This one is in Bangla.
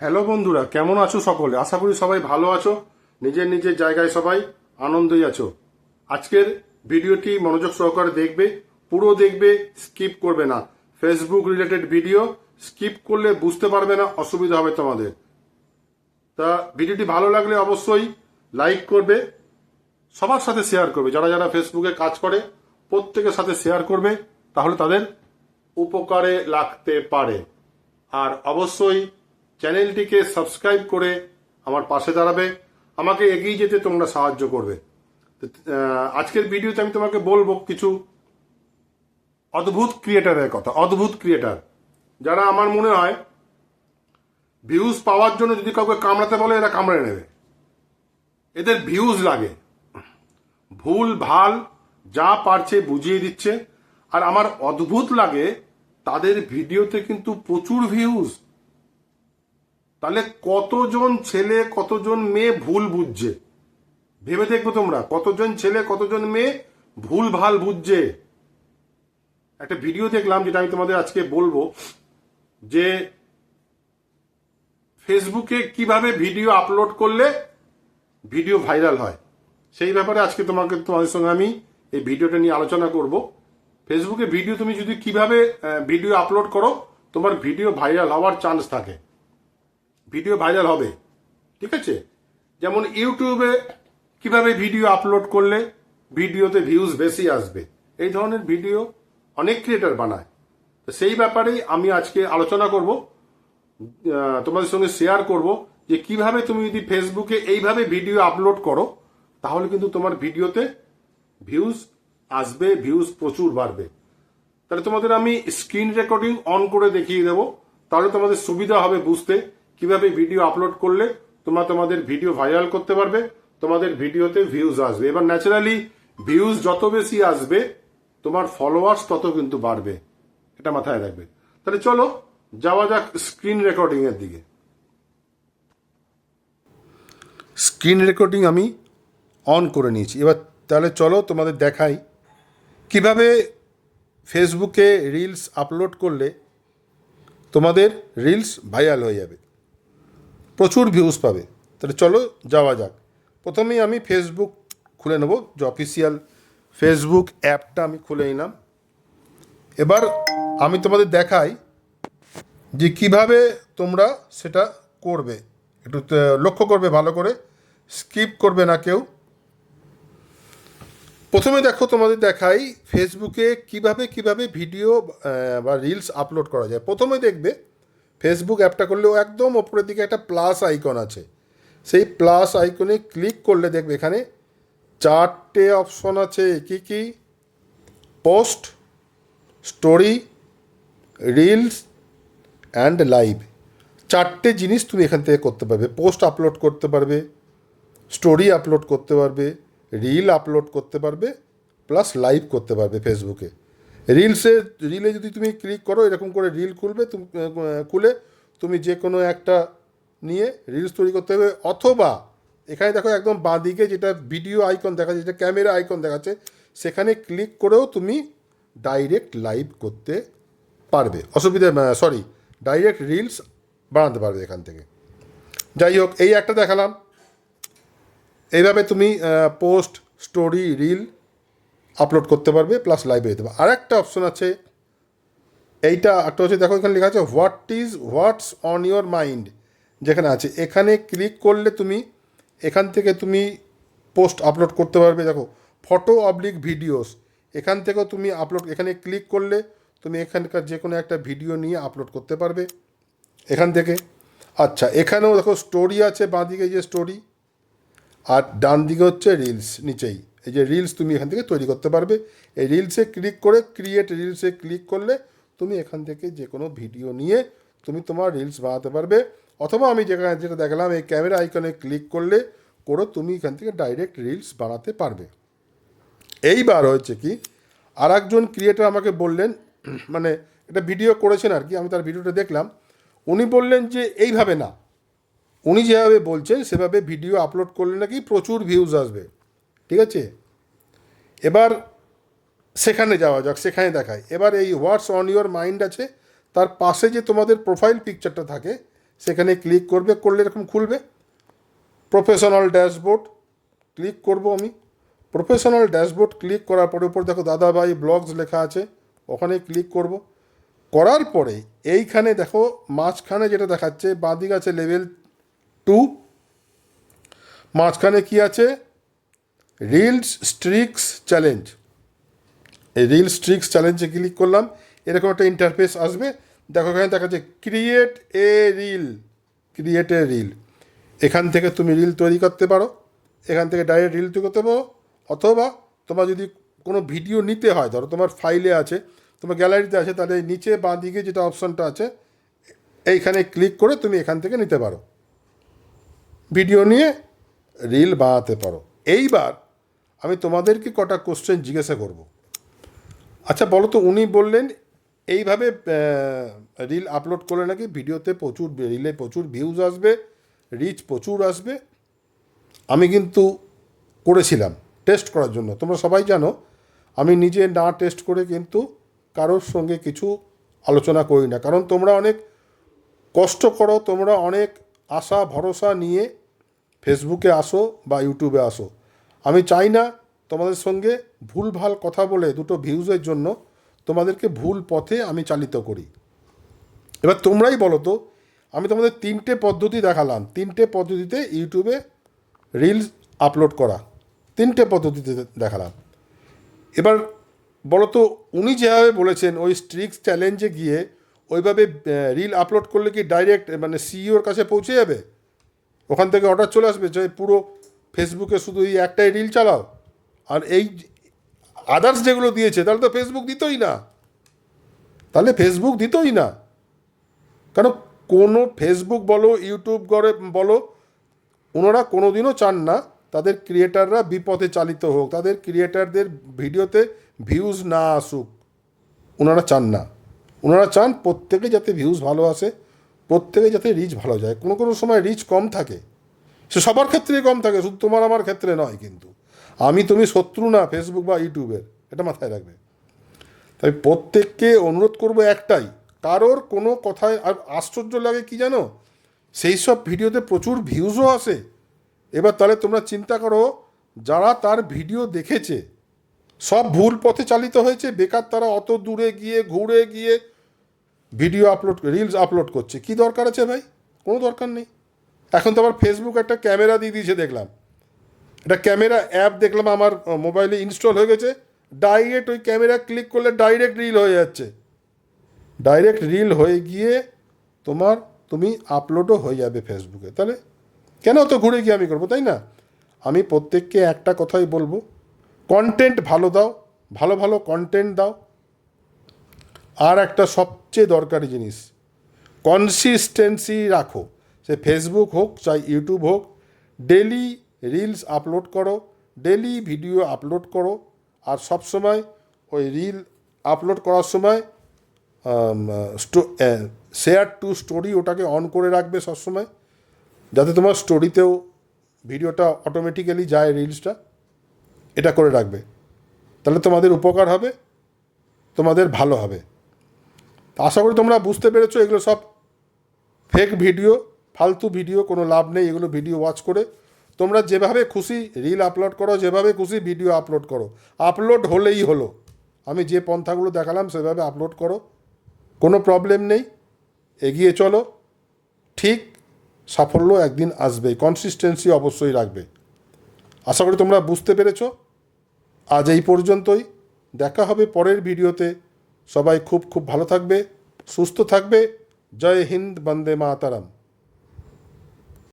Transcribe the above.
হ্যালো বন্ধুরা, কেমন আছো সকলে? আশা করি সবাই ভালো আছো, নিজের নিজের জায়গায় সবাই আনন্দই আছো। আজকের ভিডিওটি মনোযোগ সহকারে দেখবে, পুরো দেখবে, স্কিপ করবে না। ফেসবুক রিলেটেড ভিডিও স্কিপ করলে বুঝতে পারবে না, অসুবিধা হবে তোমাদের। তা ভিডিওটি ভালো লাগলে অবশ্যই লাইক করবে, সবার সাথে শেয়ার করবে। যারা যারা ফেসবুকে কাজ করে প্রত্যেকের সাথে শেয়ার করবে, তাহলে তাদের উপকারে লাগতে পারে। আর অবশ্যই চ্যানেলটিকে সাবস্ক্রাইব করে আমার পাশে দাঁড়াবে, আমাকে এগিয়ে যেতে তোমরা সাহায্য করবে। আজকের ভিডিওতে আমি তোমাকে বলবো কিছু অদ্ভুত ক্রিয়েটারের কথা। অদ্ভুত ক্রিয়েটার যারা আমার মনে হয় ভিউজ পাওয়ার জন্য যদি কাউকে কামড়াতে বলে এরা কামড়ে নেবে। এদের ভিউজ লাগে, ভুল ভাল যা পারছে বুঝিয়ে দিচ্ছে। আর আমার অদ্ভুত লাগে তাদের ভিডিওতে কিন্তু প্রচুর ভিউজ। তাহলে কতজন ছেলে কতজন মেয়ে ভুল বুঝছে ভেবে দেখবো তোমরা। কতজন ছেলে কতজন মেয়ে ভুল ভাল বুঝছে। একটা ভিডিও দেখলাম যেটা আমি তোমাদের আজকে বলবো, যে ফেসবুকে কিভাবে ভিডিও আপলোড করলে ভিডিও ভাইরাল হয়, সেই ব্যাপারে আজকে তোমাদের সঙ্গে আমি এই ভিডিওটা নিয়ে আলোচনা করব। ফেসবুকে ভিডিও তুমি যদি কিভাবে ভিডিও আপলোড করো তোমার ভিডিও ভাইরাল হওয়ার চান্স থাকে, ভিডিও ভাইরাল হবে। ঠিক আছে, যেমন ইউটিউবে কিভাবে ভিডিও আপলোড করলে ভিডিওতে ভিউজ বেশি আসবে, এই ধরনের ভিডিও অনেক ক্রিয়েটার বানায়। তো সেই ব্যাপারেই আমি আজকে আলোচনা করব, তোমাদের সঙ্গে শেয়ার করব যে কিভাবে তুমি যদি ফেসবুকে এইভাবে ভিডিও আপলোড করো তাহলে কিন্তু তোমার ভিডিওতে ভিউজ আসবে, ভিউজ প্রচুর বাড়বে। তাহলে তোমাদের আমি স্ক্রিন রেকর্ডিং অন করে দেখিয়ে দেবো, তাহলে তোমাদের সুবিধা হবে বুঝতে কিভাবে ভিডিও আপলোড করলে তোমরা তোমাদের ভিডিও ভাইরাল করতে পারবে, তোমাদের ভিডিওতে ভিউজ আসবে। এবার ন্যাচারালি ভিউজ যত বেশি আসবে তোমার ফলোয়ার্স তত কিন্তু বাড়বে, এটা মাথায় রাখবে। তাহলে চলো যাওয়া যাক স্ক্রিন রেকর্ডিং এর দিকে। স্ক্রিন রেকর্ডিং আমি অন করে নিয়েছি। এবার তাহলে চলো তোমাদের দেখাই কিভাবে ফেসবুকে রিলস আপলোড করলে তোমাদের রিলস ভাইরাল হয়ে যাবে, প্রচুর ভিউজ পাবে। তাহলে চলো যাওয়া যাক। প্রথমেই আমি ফেসবুক খুলে নেব, যে অফিসিয়াল ফেসবুক অ্যাপটা আমি খুলে নিলাম। এবার আমি তোমাদের দেখাই যে কিভাবে তোমরা সেটা করবে। একটু লক্ষ্য করবে ভালো করে, স্কিপ করবে না কেউ। প্রথমে দেখো তোমাদের দেখাই ফেসবুকে কিভাবে ভিডিও বা রিলস আপলোড করা যায়। প্রথমে দেখবে ফেসবুক অ্যাপটা করলেও একদম ওপরের দিকে একটা প্লাস আইকন আছে, সেই প্লাস আইকনে ক্লিক করলে দেখবে এখানে চারটে অপশন আছে। কি কি? Post, story, reels and live. চারটে জিনিস তুমি এখান থেকে করতে পারবে। পোস্ট আপলোড করতে পারবে, স্টোরি আপলোড করতে পারবে, রিল আপলোড করতে পারবে, প্লাস লাইভ করতে পারবে ফেসবুকে। রিলে যদি তুমি ক্লিক করো এরকম করে রিল খুলে তুমি যে কোনো একটা নিয়ে রিলস তৈরি করতে হবে। অথবা এখানে দেখো একদম বাঁদিকে যেটা ভিডিও আইকন দেখাচ্ছে, যেটা ক্যামেরা আইকন দেখাচ্ছে, সেখানে ক্লিক করেও তুমি ডাইরেক্ট লাইভ করতে পারবে। ডাইরেক্ট রিলস বানাতে পারবে এখান থেকে। যাই হোক, এই একটা দেখালাম। এইভাবে তুমি পোস্ট, স্টোরি, রিল আপলোড করতে পারবে, প্লাস লাইভে যেতে পারবে। আর একটা অপশন আছে, এইটা একটা হচ্ছে, দেখো এখানে লেখা আছে হোয়াটস অন ইয়োর মাইন্ড, যেখানে আছে এখানে ক্লিক করলে তুমি এখান থেকে তুমি পোস্ট আপলোড করতে পারবে। দেখো ফটো অবলিক ভিডিওস, এখান থেকেও তুমি আপলোড, এখানে ক্লিক করলে তুমি এখানকার যে কোনো একটা ভিডিও নিয়ে আপলোড করতে পারবে এখান থেকে। আচ্ছা, এখানেও দেখো স্টোরি আছে, বাঁদিকে যে স্টোরি, আর ডান দিকে হচ্ছে রিলস, নিচেই এই যে রিলস তুমি এখান থেকে তৈরি করতে পারবে। এই রিলসে ক্লিক করে ক্রিয়েট রিলসে ক্লিক করলে তুমি এখান থেকে যে কোনো ভিডিও নিয়ে তুমি তোমার রিলস বানাতে পারবে। অথবা আমি যেটা দেখালাম, এই ক্যামেরা আইকনে ক্লিক করলে তুমি এখান থেকে ডাইরেক্ট রিলস বানাতে পারবে। এইবার হয়েছে কি, আর একজন ক্রিয়েটার আমাকে বললেন, মানে এটা ভিডিও করেছেন আর কি, আমি তার ভিডিওটা দেখলাম। উনি বললেন যে এইভাবে না, উনি যেভাবে বলছেন সেভাবে ভিডিও আপলোড করলে নাকি প্রচুর ভিউজ আসবে। ঠিক আছে, এবার সেখানে যাওয়া যাক, সেখানে দেখায়। এবার এই হোয়াটস অন ইয়োর মাইন্ড আছে, তার পাশে যে তোমাদের প্রোফাইল পিকচারটা থাকে সেখানে ক্লিক করবে, করলে এরকম খুলবে প্রফেশনাল ড্যাশবোর্ড। ক্লিক করব আমি, প্রফেশনাল ড্যাশবোর্ড ক্লিক করার পরে উপর দেখো দাদাভাই ব্লগস লেখা আছে, ওখানে ক্লিক করব। করার পরে এইখানে দেখো মাঝখানে যেটা দেখাচ্ছে বাঁদিকে আছে লেভেল 2, মাঝখানে কি আছে রিলস স্ট্রিক্স চ্যালেঞ্জ। এই রিল স্ট্রিক্স চ্যালেঞ্জে ক্লিক করলাম, এরকম একটা ইন্টারফেস আসবে। দেখো এখানে দেখাচ্ছে ক্রিয়েট এ রিল। এখান থেকে তুমি রিল তৈরি করতে পারো, এখান থেকে ডাইরেক্ট রিল তৈরি করতে পারো, অথবা তোমার যদি কোনো ভিডিও নিতে হয়, ধরো তোমার ফাইলে আছে, তোমার গ্যালারিতে আছে, তাহলে নিচে বাঁ দিকে যেটা অপশানটা আছে এইখানে ক্লিক করে তুমি এখান থেকে নিতে পারো, ভিডিও নিয়ে রিল বানাতে পারো। এইবার আমি তোমাদেরকে কটা কোশ্চেন জিজ্ঞাসা করব। আচ্ছা বলো তো, উনি বললেন এইভাবে রিল আপলোড করলে নাকি ভিডিওতে প্রচুর, রিলে প্রচুর ভিউজ আসবে, রিচ প্রচুর আসবে। আমি কিন্তু করেছিলাম টেস্ট করার জন্য, তোমরা সবাই জানো আমি নিজে না টেস্ট করে কিন্তু কারোর সঙ্গে কিছু আলোচনা করি না, কারণ তোমরা অনেক কষ্ট করো, তোমরা অনেক আশা ভরসা নিয়ে ফেসবুকে আসো বা ইউটিউবে আসো। আমি চাই না তোমাদের সঙ্গে ভুলভাল কথা বলে দুটো ভিউজের জন্য তোমাদেরকে ভুল পথে আমি চালিত করি। এবার তোমরাই বলো তো, আমি তোমাদের 3টে পদ্ধতি দেখালাম, 3টে পদ্ধতিতে ইউটিউবে রিলস আপলোড করা, 3টে পদ্ধতিতে দেখালাম। এবার বলো তো, উনি যেভাবে বলেছেন ওই স্ট্রিক্স চ্যালেঞ্জে গিয়ে ওইভাবে রিল আপলোড করলে কি ডাইরেক্ট মানে সিইওর কাছে পৌঁছে যাবে, ওখান থেকে অর্ডার চলে আসবে যে পুরো ফেসবুকে শুধু এই একটাই রিল চালাও, আর এই আদার্স যেগুলো দিয়েছে তাহলে তো ফেসবুক দিতই না, কারণ কোনো ফেসবুক বলো ইউটিউব বলো, ওনারা কোনো দিনও চান না তাদের ক্রিয়েটাররা বিপথে চালিত হোক, তাদের ক্রিয়েটারদের ভিডিওতে ভিউজ না আসুক, ওনারা চান না। ওনারা চান প্রত্যেকে যাতে ভিউজ ভালো আসে, প্রত্যেকে যাতে রিচ ভালো যায়। কোনো কোনো সময় রিচ কম থাকে, সে সবার ক্ষেত্রেই কম থাকে, শুধু তোমার আমার ক্ষেত্রে নয়। কিন্তু আমি তুমি শত্রু না ফেসবুক বা ইউটিউবের, এটা মাথায় রাখবে। তাই প্রত্যেককে অনুরোধ করবো একটাই, কারোর কোনো কথায়, আর আশ্চর্য লাগে কি জানো, সেই সব ভিডিওতে প্রচুর ভিউজও আসে। এবার তাহলে তোমরা চিন্তা করো, যারা তার ভিডিও দেখেছে সব ভুল পথে চালিত হয়েছে, বেকার তারা অত দূরে গিয়ে ঘুরে গিয়ে ভিডিও আপলোড, রিলস আপলোড করছে। কি দরকার আছে ভাই? কোনো দরকার নেই। এখন তো আবার ফেসবুক একটা ক্যামেরা দিয়ে দিয়েছে, দেখলাম একটা ক্যামেরা অ্যাপ দেখলাম আমার মোবাইলে ইনস্টল হয়ে গেছে, ডাইরেক্ট ওই ক্যামেরা ক্লিক করলে ডাইরেক্ট রিল হয়ে যাচ্ছে, ডাইরেক্ট রিল হয়ে গিয়ে তুমি আপলোডও হয়ে যাবে ফেসবুকে। তাহলে কেন তো ঘুরে গিয়ে আমি করবো, তাই না? আমি প্রত্যেককে একটা কথাই বলবো, কন্টেন্ট ভালো দাও, ভালো ভালো কন্টেন্ট দাও। আর একটা সবচেয়ে দরকারি জিনিস, কনসিস্টেন্সি রাখো। সে ফেসবুক হোক চাই ইউটিউব হোক, ডেলি রিলস আপলোড করো, ডেলি ভিডিও আপলোড করো। আর সবসময় ওই রিল আপলোড করার সময় শেয়ার টু স্টোরি ওটাকে অন করে রাখবে সবসময়, যাতে তোমার স্টোরিতেও ভিডিওটা অটোমেটিক্যালি যায়, রিলসটা, এটা করে রাখবে। তাহলে তোমাদের উপকার হবে, তোমাদের ভালো হবে। আশা করি তোমরা বুঝতে পেরেছো, এগুলো সব ফেক ভিডিও, ফালতু ভিডিও, কোনো লাভ নেই এগুলো ভিডিও ওয়াচ করে। তোমরা যেভাবে খুশি রিল আপলোড করো, যেভাবে খুশি ভিডিও আপলোড করো, আপলোড হলেই হলো। আমি যে পন্থাগুলো দেখালাম সেভাবে আপলোড করো, কোনো প্রবলেম নেই, এগিয়ে চলো, ঠিক সাফল্য একদিন আসবেই। কনসিস্টেন্সি অবশ্যই রাখবে। আশা করি তোমরা বুঝতে পেরেছো। আজ এই পর্যন্তই, দেখা হবে পরের ভিডিওতে। সবাই খুব খুব ভালো থাকবে, সুস্থ থাকবে। জয় হিন্দ, বন্দে মাতরম।